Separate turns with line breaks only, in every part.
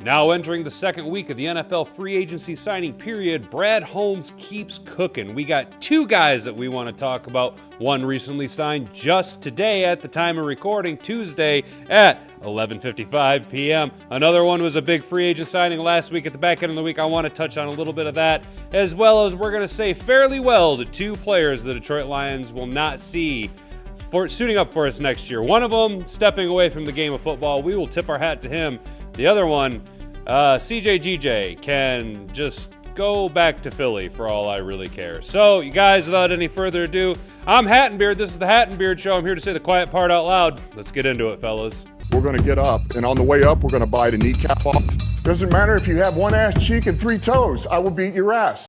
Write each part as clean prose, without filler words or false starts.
Now entering the second week of the NFL free agency signing period, Brad Holmes keeps cooking. We got two guys that we want to talk about. One recently signed just today at the time of recording, Tuesday at 11:55 p.m. Another one was a big free agent signing last week at the back end of the week. I want to touch on a little bit of that, as well as we're going to say fairly well the two players the Detroit Lions will not see for suiting up for us next year. One of them stepping away from the game of football. We will tip our hat to him. The other one, CJGJ, can just go back to Philly for all I really care. So, you guys, without any further ado, I'm Hat and Beard. This is the Hat and Beard Show. I'm here to say the quiet part out loud. Let's get into it, fellas.
We're going to get up, and on the way up, we're going to bite a kneecap off.
Doesn't matter if you have one ass cheek and three toes. I will beat your ass.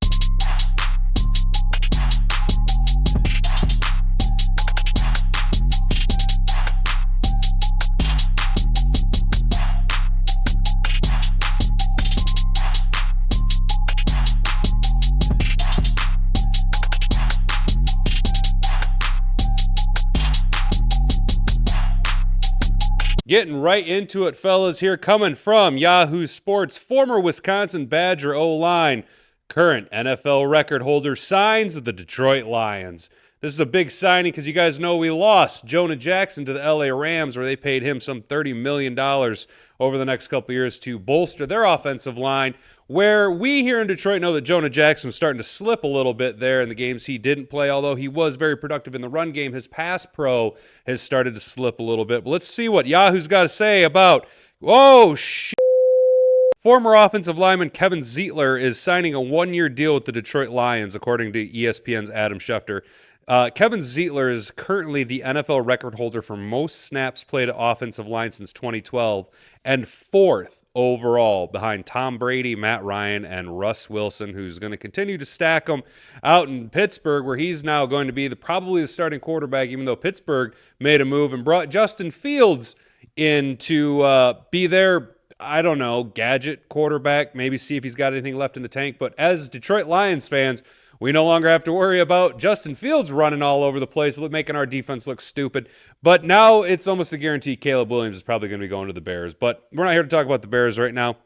Getting right into it, fellas, here coming from Yahoo Sports, former Wisconsin Badger O-line, current NFL record holder, signs with the Detroit Lions. This is a big signing because you guys know we lost Jonah Jackson to the LA Rams, where they paid him some $30 million over the next couple years to bolster their offensive line, where we here in Detroit know that Jonah Jackson was starting to slip a little bit there in the games he didn't play. Although he was very productive in the run game, his pass pro has started to slip a little bit. But let's see what Yahoo's got to say about, former offensive lineman Kevin Zeitler is signing a one-year deal with the Detroit Lions, according to ESPN's Adam Schefter. Kevin Zeitler is currently the NFL record holder for most snaps played at offensive line since 2012 and fourth overall behind Tom Brady, Matt Ryan, and Russ Wilson, who's going to continue to stack them out in Pittsburgh, where he's now going to be probably the starting quarterback, even though Pittsburgh made a move and brought Justin Fields in to be their, gadget quarterback, maybe see if he's got anything left in the tank. But as Detroit Lions fans, we no longer have to worry about Justin Fields running all over the place, making our defense look stupid. But now it's almost a guarantee Caleb Williams is probably going to be going to the Bears. But we're not here to talk about the Bears right now.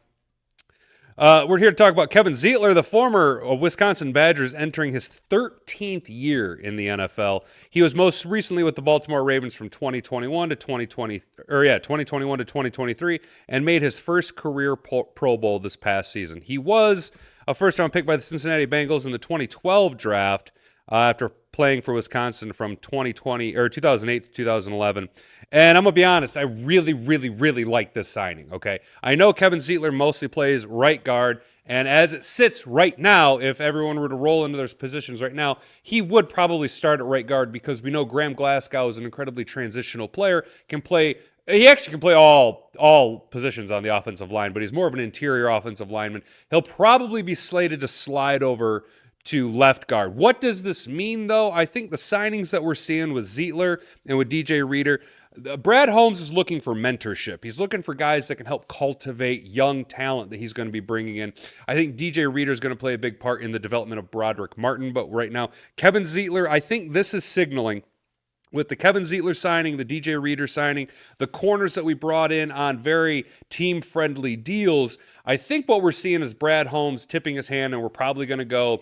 We're here to talk about Kevin Zeitler, the former Wisconsin Badgers, entering his 13th year in the NFL. He was most recently with the Baltimore Ravens from 2021 to 2023, and made his first career Pro Bowl this past season. He was a first-round pick by the Cincinnati Bengals in the 2012 draft after playing for Wisconsin from 2008 to 2011. And I'm going to be honest, I really, really, really like this signing, okay? I know Kevin Zeitler mostly plays right guard, and as it sits right now, if everyone were to roll into their positions right now, he would probably start at right guard because we know Graham Glasgow is an incredibly transitional player, he actually can play all positions on the offensive line, but he's more of an interior offensive lineman. He'll probably be slated to slide over to left guard. What does this mean, though? I think the signings that we're seeing with Zeitler and with DJ Reader, Brad Holmes is looking for mentorship. He's looking for guys that can help cultivate young talent that he's going to be bringing in. I think DJ Reader is going to play a big part in the development of Broderick Martin, but right now, Kevin Zeitler, I think this is signaling with the Kevin Zeitler signing, the DJ Reader signing, the corners that we brought in on very team-friendly deals, I think what we're seeing is Brad Holmes tipping his hand, and we're probably going to go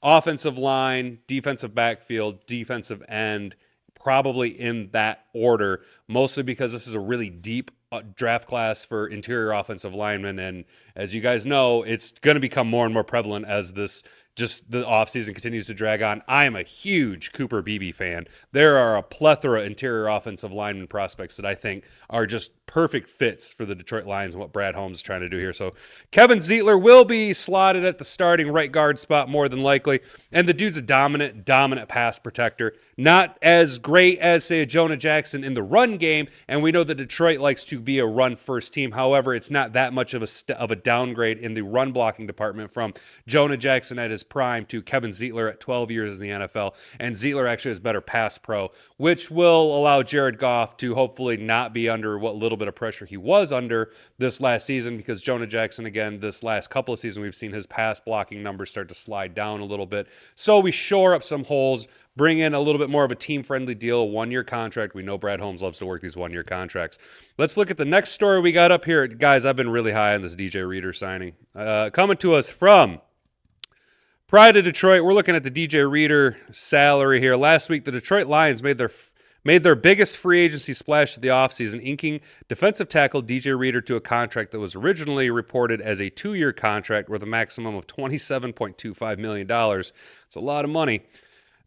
offensive line, defensive backfield, defensive end, probably in that order, mostly because this is a really deep draft class for interior offensive linemen. And as you guys know, it's going to become more and more prevalent as the offseason continues to drag on. I am a huge Cooper Beebe fan. There are a plethora of interior offensive lineman prospects that I think are just perfect fits for the Detroit Lions and what Brad Holmes is trying to do here. So Kevin Zeitler will be slotted at the starting right guard spot more than likely. And the dude's a dominant pass protector. Not as great as, say, a Jonah Jackson in the run game. And we know that Detroit likes to be a run-first team. However, it's not that much of a downgrade in the run blocking department from Jonah Jackson at his prime to Kevin Zeitler at 12 years in the NFL. And Zeitler actually has better pass pro, which will allow Jared Goff to hopefully not be under what little bit of pressure he was under this last season, because Jonah Jackson, again, this last couple of seasons, we've seen his pass blocking numbers start to slide down a little bit. So we shore up some holes, bring in a little bit more of a team-friendly deal, 1-year contract. We know Brad Holmes loves to work these 1-year contracts. Let's look at the next story we got up here. Guys, I've been really high on this DJ Reader signing. Coming to us from Pride of Detroit, we're looking at the DJ Reader salary here. Last week, the Detroit Lions made their biggest free agency splash of the offseason, inking defensive tackle DJ Reader to a contract that was originally reported as a 2-year contract worth a maximum of $27.25 million. It's a lot of money.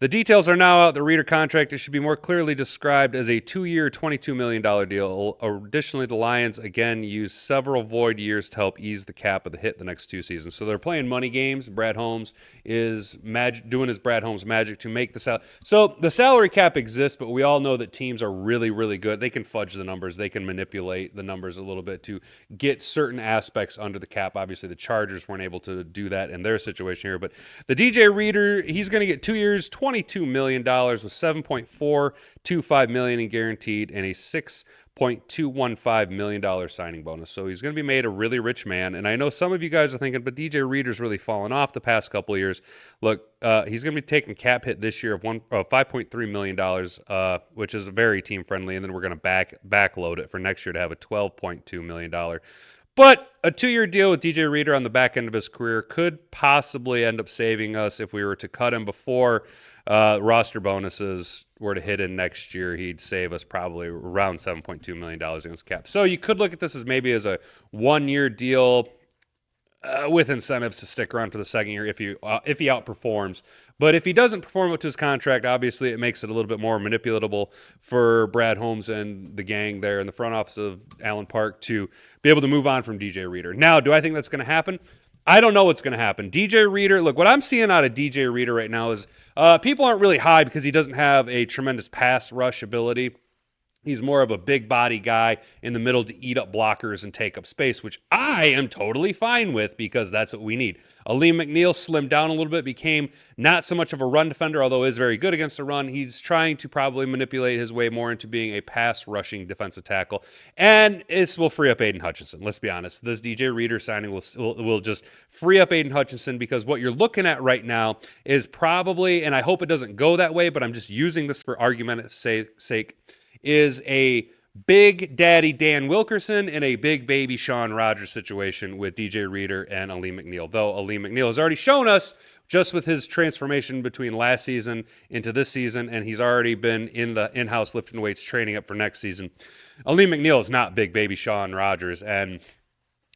The details are now out. The Reader contract, it should be more clearly described as a 2-year, $22 million deal. Additionally, the Lions, again, used several void years to help ease the cap of the hit the next 2 seasons. So they're playing money games. Brad Holmes is doing his Brad Holmes magic to make the salary. So the salary cap exists, but we all know that teams are really, really good. They can fudge the numbers. They can manipulate the numbers a little bit to get certain aspects under the cap. Obviously, the Chargers weren't able to do that in their situation here. But the DJ Reader, he's going to get 2 years, $22 million with $7.425 million in guaranteed and a $6.215 million signing bonus. So he's going to be made a really rich man. And I know some of you guys are thinking, but DJ Reader's really fallen off the past couple of years. Look, he's going to be taking cap hit this year of $5.3 million, which is very team friendly. And then we're going to backload it for next year to have a $12.2 million. But a 2-year deal with DJ Reader on the back end of his career could possibly end up saving us if we were to cut him before roster bonuses were to hit in next year. He'd save us probably around $7.2 million against cap. So you could look at this as maybe as a 1-year deal with incentives to stick around for the second year if he outperforms. But if he doesn't perform up to his contract, obviously it makes it a little bit more manipulatable for Brad Holmes and the gang there in the front office of Allen Park to be able to move on from DJ Reader. Now, do I think that's going to happen? I don't know what's going to happen. DJ Reader, look, what I'm seeing out of DJ Reader right now is people aren't really high because he doesn't have a tremendous pass rush ability. He's more of a big body guy in the middle to eat up blockers and take up space, which I am totally fine with because that's what we need. Aleem McNeil slimmed down a little bit, became not so much of a run defender, although is very good against the run. He's trying to probably manipulate his way more into being a pass rushing defensive tackle. And this will free up Aiden Hutchinson. Let's be honest. This DJ Reader signing will just free up Aiden Hutchinson because what you're looking at right now is probably, and I hope it doesn't go that way, but I'm just using this for argument's sake, is a big daddy Dan Wilkerson and a big baby Sean Rogers situation with DJ Reader and Aleem McNeil. Though Aleem McNeil has already shown us just with his transformation between last season into this season, and he's already been in the in-house lifting weights training up for next season. Aleem McNeil is not big baby Sean Rogers and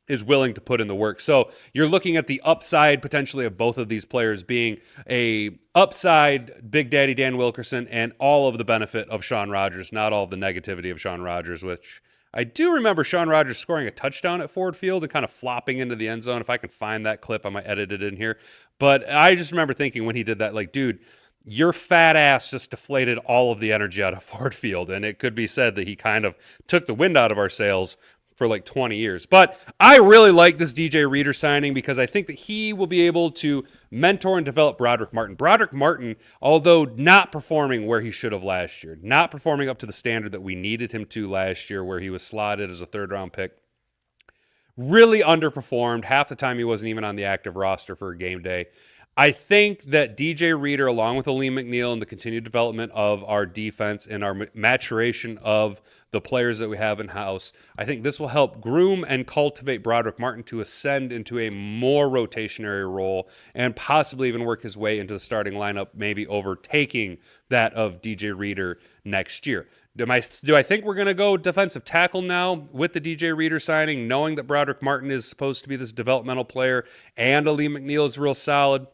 is willing to put in the work. So you're looking at the upside potentially of both of these players being a upside Big Daddy Dan Wilkerson and all of the benefit of Sean Rogers, not all of the negativity of Sean Rogers, which I do remember Sean Rogers scoring a touchdown at Ford Field and kind of flopping into the end zone. If I can find that clip, I might edit it in here. But I just remember thinking when he did that, like, dude, your fat ass just deflated all of the energy out of Ford Field. And it could be said that he kind of took the wind out of our sails for like 20 years. But I really like this DJ Reader signing because I think that he will be able to mentor and develop Broderick Martin. Broderick Martin, although not performing where he should have last year, not performing up to the standard that we needed him to last year where he was slotted as a 3rd-round pick, really underperformed. Half the time he wasn't even on the active roster for a game day. I think that DJ Reader, along with Aleem McNeil and the continued development of our defense and our maturation of the players that we have in-house, I think this will help groom and cultivate Broderick Martin to ascend into a more rotationary role and possibly even work his way into the starting lineup, maybe overtaking that of DJ Reader next year. Do I think we're going to go defensive tackle now with the DJ Reader signing, knowing that Broderick Martin is supposed to be this developmental player and Aleem McNeil is real solid?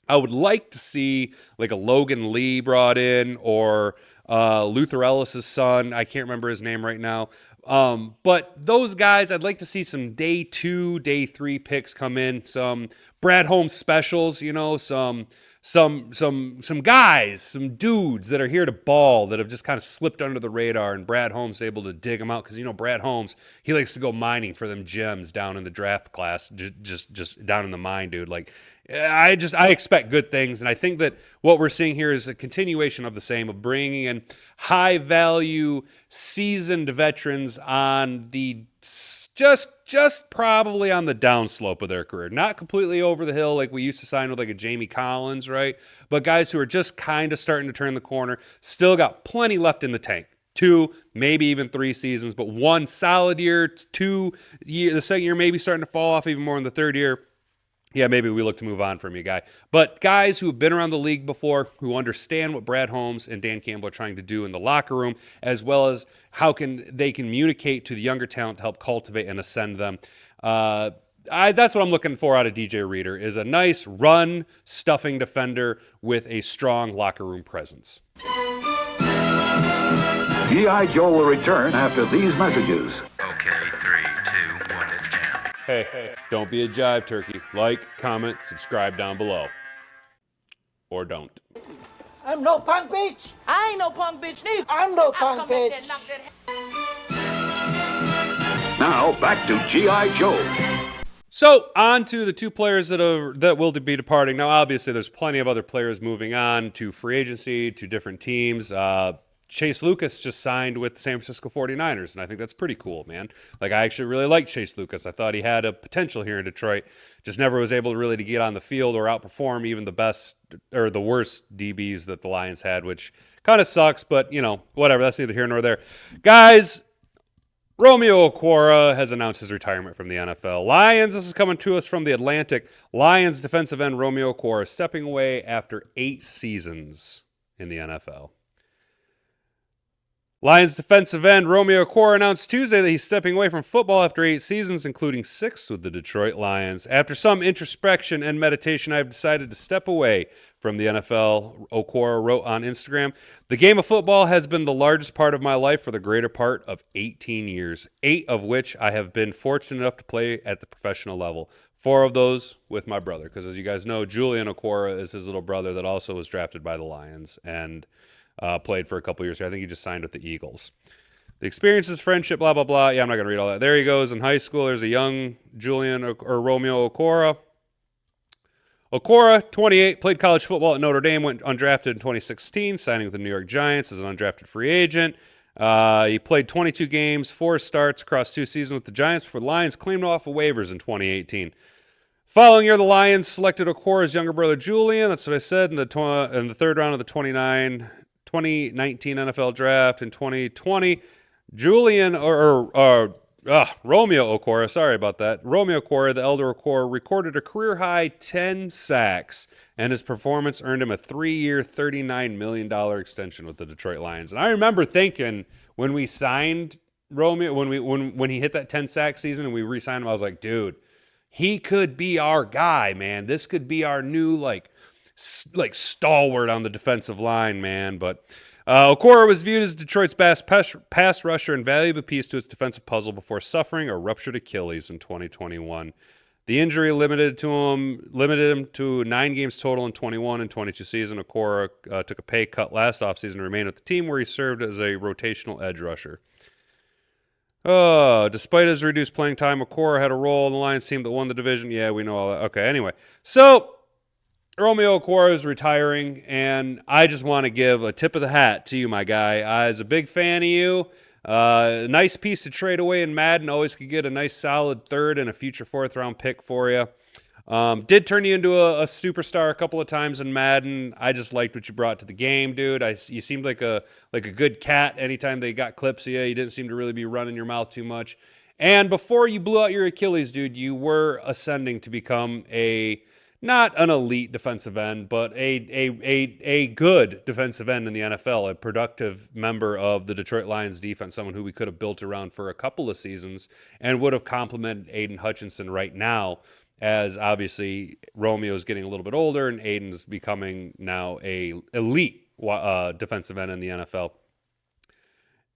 I would like to see like a Logan Lee brought in or Luther Ellis's son. I can't remember his name right now. But those guys, I'd like to see some day 2, day 3 picks come in. Some Brad Holmes specials, you know, some guys, some dudes that are here to ball that have just kind of slipped under the radar, and Brad Holmes is able to dig them out because, you know, Brad Holmes, he likes to go mining for them gems down in the draft class, just down in the mine, dude. Like, I expect good things, and I think that what we're seeing here is a continuation of the same, of bringing in high value, seasoned veterans on the just probably on the downslope of their career, not completely over the hill like we used to sign with like a Jamie Collins, right? But guys who are just kind of starting to turn the corner, still got plenty left in the tank. 2, maybe even 3 seasons, but 1 solid year, 2 year, the second year maybe starting to fall off even more in the third year. Yeah, maybe we look to move on from you, guy. But guys who have been around the league before, who understand what Brad Holmes and Dan Campbell are trying to do in the locker room, as well as how they communicate to the younger talent to help cultivate and ascend them. That's what I'm looking for out of DJ Reader, is a nice run stuffing defender with a strong locker room presence.
G.I. Joe will return after these messages.
Okay, 3, 2, 1, it's jam.
Hey, don't be a jive turkey. Like, comment, subscribe down below. Or don't.
I'm no punk bitch.
I ain't no punk bitch neither.
I'm no
I'll
punk
come back there and
bitch.
knock that
Now, back to G.I. Joe.
So, on to the 2 players that will be departing. Now, obviously, there's plenty of other players moving on to free agency, to different teams. Chase Lucas just signed with the San Francisco 49ers, and I think that's pretty cool, man. Like, I actually really like Chase Lucas. I thought he had a potential here in Detroit. Just never was able to really to get on the field or outperform even the best or the worst DBs that the Lions had, which kind of sucks, but, whatever. That's neither here nor there. Guys, Romeo Okwara has announced his retirement from the NFL. Lions, this is coming to us from The Atlantic. Lions defensive end Romeo Okwara stepping away after 8 seasons in the NFL. Lions defensive end Romeo Okwara announced Tuesday that he's stepping away from football after 8 seasons, including 6 with the Detroit Lions. After some introspection and meditation, I've decided to step away from the NFL, Okwara wrote on Instagram. The game of football has been the largest part of my life for the greater part of 18 years, 8 of which I have been fortunate enough to play at the professional level. 4 of those with my brother, because as you guys know, Julian Okwara is his little brother that also was drafted by the Lions and played for a couple years here. I think he just signed with the Eagles. The experiences, friendship, blah, blah, blah. Yeah, I'm not going to read all that. There he goes in high school. There's a young Julian or Romeo Okwara. Okwara, 28, played college football at Notre Dame, went undrafted in 2016, signing with the New York Giants as an undrafted free agent. He played 22 games, 4 starts across 2 seasons with the Giants before the Lions claimed him off of waivers in 2018. Following year, the Lions selected Okwara's younger brother Julian. That's what I said in the 3rd round of the 2019 NFL Draft. In 2020, Romeo Okwara, sorry about that. Romeo Okwara, the elder Okwara, recorded a career-high 10 sacks, and his performance earned him a 3-year, $39 million extension with the Detroit Lions. And I remember thinking when we signed Romeo, when he hit that 10-sack season and we re-signed him, I was like, dude, he could be our guy, man. This could be our new, like stalwart on the defensive line, man. But Okwara was viewed as Detroit's best pass rusher and valuable piece to its defensive puzzle before suffering a ruptured Achilles in 2021. The injury limited him to 9 games total in 21 and 22 season. Okwara took a pay cut last offseason and remained with the team where he served as a rotational edge rusher. Despite his reduced playing time, Okwara had a role in the Lions team that won the division. Yeah, we know all that. Okay, anyway. So, Romeo Okwara is retiring, and I just want to give a tip of the hat to you, my guy. I was a big fan of you. Nice piece to trade away in Madden. Always could get a nice solid 3rd and a future 4th-round pick for you. Did turn you into a superstar a couple of times in Madden. I just liked what you brought to the game, dude. You seemed like a good cat anytime they got clips of you. You didn't seem to really be running your mouth too much. And before you blew out your Achilles, dude, you were ascending to become not an elite defensive end, but a good defensive end in the NFL, a productive member of the Detroit Lions defense, someone who we could have built around for a couple of seasons and would have complemented Aiden Hutchinson right now, as obviously Romeo's getting a little bit older and Aiden's becoming now a elite defensive end in the NFL.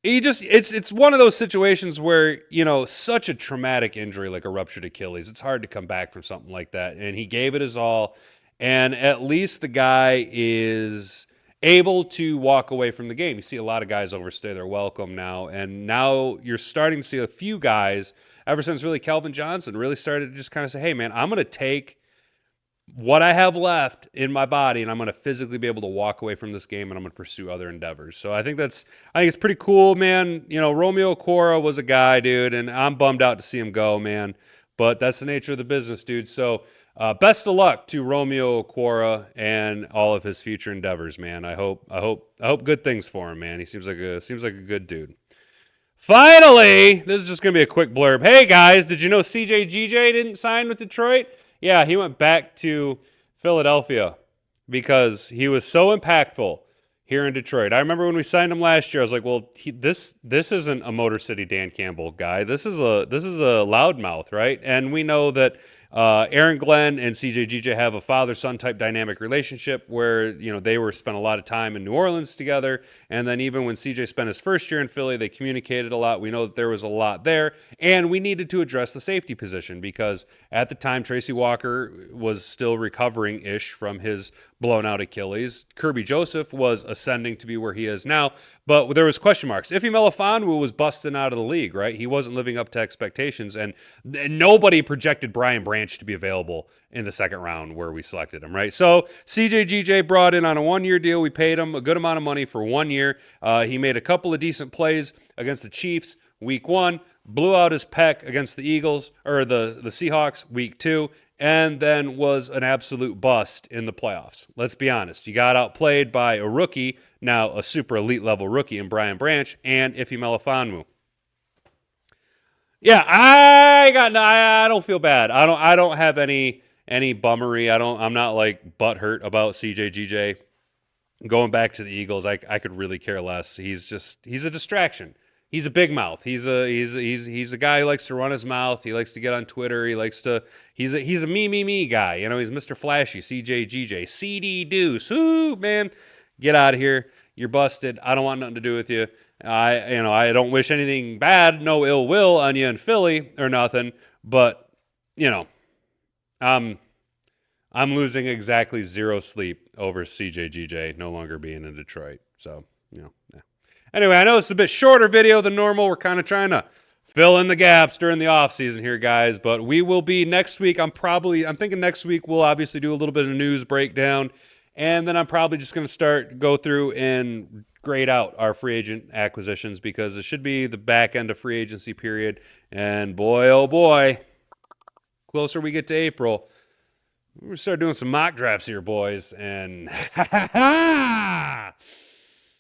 It's one of those situations where, such a traumatic injury like a ruptured Achilles, it's hard to come back from something like that. And he gave it his all. And at least the guy is able to walk away from the game. You see a lot of guys overstay their welcome now. And now you're starting to see a few guys, ever since really Calvin Johnson, really started to just kind of say, hey, man, I'm going to take what I have left in my body, and I'm going to physically be able to walk away from this game, and I'm going to pursue other endeavors. So I think it's pretty cool, man. You know, Romeo Okwara was a guy, dude, and I'm bummed out to see him go, man. But that's the nature of the business, dude. So best of luck to Romeo Okwara and all of his future endeavors, man. I hope good things for him, man. He seems like a good dude. Finally, this is just going to be a quick blurb. Hey, guys, did you know CJGJ didn't sign with Detroit? Yeah, he went back to Philadelphia because he was so impactful here in Detroit. I remember when we signed him last year, I was like, well, this isn't a Motor City Dan Campbell guy. This is a loudmouth, right? And we know that Aaron Glenn and CJGJ have a father-son type dynamic relationship where, you know, they spent a lot of time in New Orleans together. And then even when CJ spent his first year in Philly, they communicated a lot. We know that there was a lot there. And we needed to address the safety position because at the time, Tracy Walker was still recovering-ish from his blown-out Achilles. Kirby Joseph was ascending to be where he is now. But there was question marks. Ife Melifonwu was busting out of the league, right? He wasn't living up to expectations, and nobody projected Brian Branch to be available in the second round where we selected him, right? So CJGJ brought in on a one-year deal. We paid him a good amount of money for 1 year. He made a couple of decent plays against the Chiefs week 1, blew out his pec against the Eagles, or the Seahawks week 2, and then was an absolute bust in the playoffs. Let's be honest. You got outplayed by a rookie, now a super elite level rookie in Brian Branch, and Ife Melifonwu. Yeah, I don't feel bad. I don't have any bummery. I'm not like butthurt about CJGJ going back to the Eagles. I could really care less. He's a distraction. He's a big mouth. He's a guy who likes to run his mouth. He likes to get on Twitter. He's a me guy. You know, he's Mr. Flashy, CJGJ, CD Deuce. Ooh, man, get out of here. You're busted. I don't want nothing to do with you. I don't wish anything bad, no ill will on you in Philly or nothing. But, you know, I'm losing exactly 0 sleep over CJGJ no longer being in Detroit. So, you know, yeah. Anyway, I know it's a bit shorter video than normal. We're kind of trying to fill in the gaps during the offseason here, guys. But we will be next week. I'm thinking next week we'll obviously do a little bit of news breakdown. And then I'm probably just going to go through and grade out our free agent acquisitions because it should be the back end of free agency period. And boy, oh boy, closer we get to April, we're going to start doing some mock drafts here, boys. And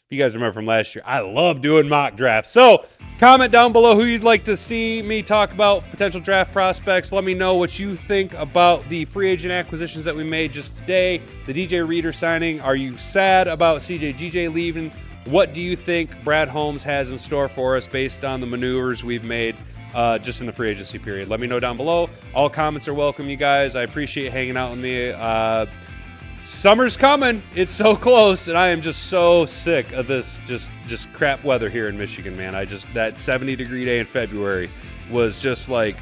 if you guys remember from last year, I love doing mock drafts. So comment down below who you'd like to see me talk about, potential draft prospects. Let me know what you think about the free agent acquisitions that we made just today. The DJ Reader signing. Are you sad about CJGJ leaving? What do you think Brad Holmes has in store for us based on the maneuvers we've made just in the free agency period? Let me know down below. All comments are welcome, you guys. I appreciate hanging out with me. Summer's coming. It's so close, and I am just so sick of this just crap weather here in Michigan, man. That 70-degree day in February was just like,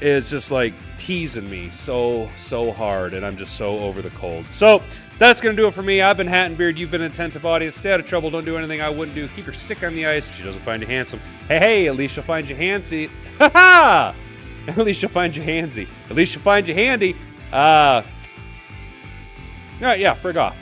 it's just like teasing me so hard, and I'm just so over the cold. So that's going to do it for me. I've been Hat and Beard. You've been an attentive audience. Stay out of trouble. Don't do anything I wouldn't do. Keep your stick on the ice if she doesn't find you handsome. Hey, at least she'll find you handsy. Ha-ha! At least she'll find you handsy. At least she'll find you handy. All right, yeah, frig off.